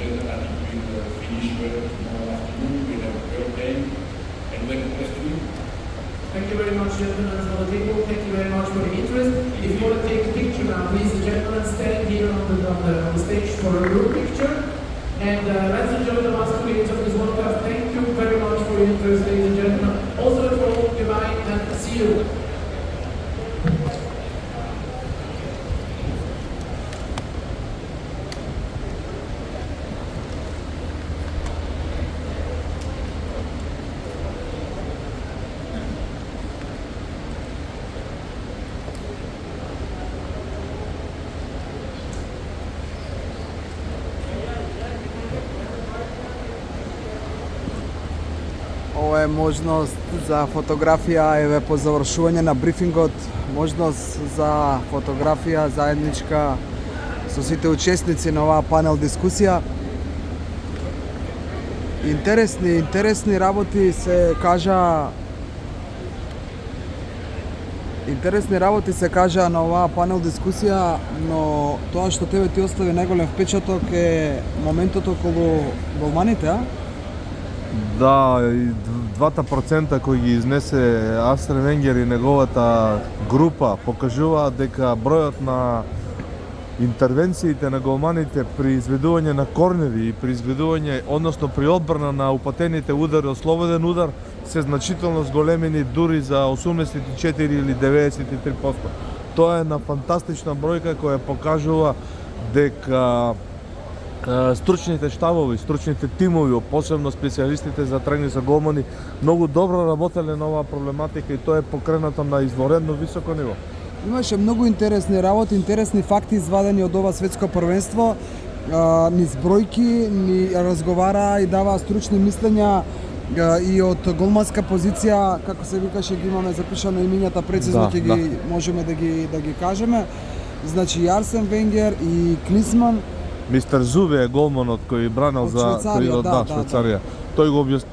I think we'll finish well tomorrow afternoon. We'll have a great game and win the best win. Thank you very much, gentlemen, for the table. Thank you very much for the interest. If you want to take a picture now, please, gentlemen, stand here on the stage for a group picture. And let's enjoy the last 2 minutes of this World Cup. Thank you very much for your interest, ladies and gentlemen. Also, for all goodbye and see you. Ова е можност за фотографија, еве по завршување на брифингот, можност за фотографија заедничка со сите учесници на оваа панел дискусија. Интересни работи се кажа. Интересни работи се кажа на оваа панел дискусија, но тоа што тебе ти остави најголем впечаток е моментот околу голманите, а? Да, и 2% кои ги изнесе Арсен Венгер и неговата група покажуваат дека бројот на интервенциите на голманите при изведување на корнери и при изведување, односно при одбрана на упатените удари од слободен удар се значително зголемени дури за 84 или 93%. Тоа е една фантастична бројка која покажува дека стручните штабови, стручните тимови, посебно специјалистите за тренинг за голмани, многу добро работеле на оваа проблематика и тоа е покренато на изворедно високо ниво. Имаше многу интересни работи, интересни факти извадени од ова светско првенство. Низ бројки ни разговара и дава стручни мислења и од голманска позиција, како се викаше, ги имаме запишано имињата прецизно, ќе ги можеме да ги кажеме. Значи Арсен Венгер и Клисман. Мистер Зубе е голманот кој бранел за Швајцарија. Тој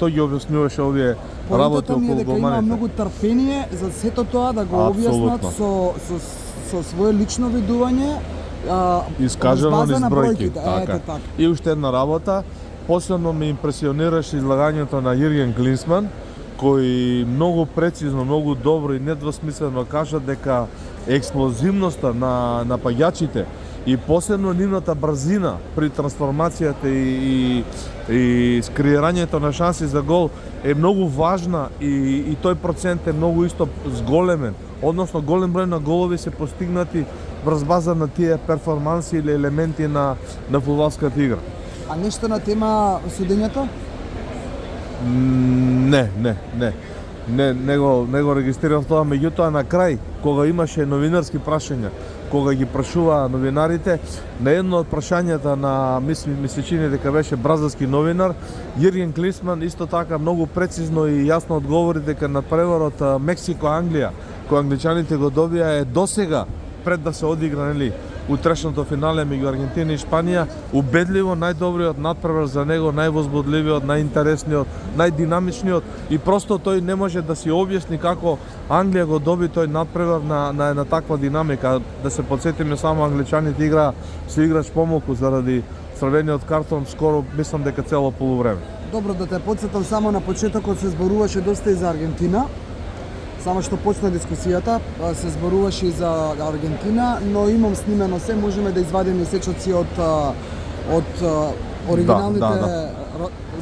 ги објаснуваше овие работи околу голманите. Има многу трпение за сето тоа да го објаснат со свое лично видување, искажано низ бројки. Така. И уште една работа, посебно ме импресионираше излагањето на Јурген Клисман, кој многу прецизно, многу добро и недвосмислено кажа дека експлозивноста на напаѓачите и посебно нивната брзина при трансформацијата и скреирањето на шанси за гол е многу важна и тој процент е многу исто зголемен. Односно, голем број на голови се постигнати врз база на тие перформанси или елементи на фудбалската игра. А нешто на тема судењето? Не го регистрирав тоа, меѓутоа на крај, кога имаше новинарски прашања, кога ги прашуваа новинарите, на едно од прашањата на мислечине дека беше бразилски новинар, Јурген Клисман исто така многу прецизно и јасно одговори дека на преварот Мексико-Англија, кој англичаните го добија, е досега пред да се одигра, нели, утрешното финале меѓу Аргентина и Шпанија, убедливо најдобриот надпревар за него, највозбудливиот, најинтересниот, најдинамичниот и просто тој не може да си објасни како Англија го доби тој надпревар на една таква динамика. Да се подсетиме само, англичаните се играч помалку заради црвениот картон, скоро мислам дека цело полувреме. Добро, да те подсетам само на почетокот се зборуваше доста и за Аргентина. Само што почна дискусијата, се зборуваше и за Аргентина, но имам снимено се, можеме да извадиме сечоци од оригиналните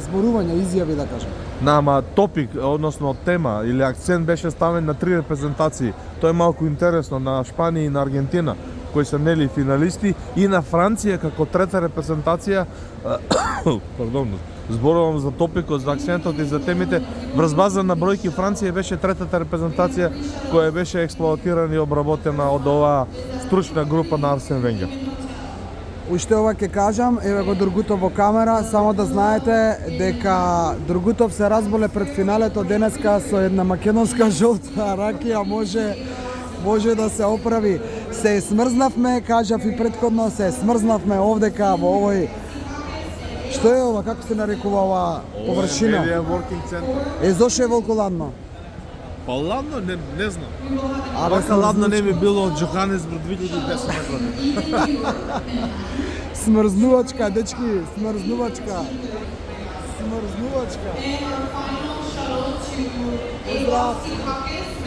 зборувања, изјави, да кажем. Ама топик, односно тема или акцент беше ставен на 3 репрезентации. Тоа е малку интересно, на Шпанија и на Аргентина, кои се нели финалисти, и на Франција како трета репрезентација. Зборувам за топикот, за акцентот и за темите. Врз база на бројки, Франција беше третата репрезентација која беше експлоатирана и обработена од оваа стручна група на Арсен Венгер. Уште ова ќе кажам, еве го Другутов во камера, само да знаете дека Другутов се разболе пред финалето денеска со една македонска жолта ракија, може да се оправи. Се смрзнавме, кажав и претходно, се смрзнавме овдека во овој. Што е ова, како се нарекува ова површина? Ова е working center. Зошто е волку ладно? Па ладно, не знам. Вака ладно не би било од Джоханесбург 2010 година. Смрзнувачка, дечки, смрзнувачка. Смрзнувачка. And our final shuttle to Pozdrav. Sekakis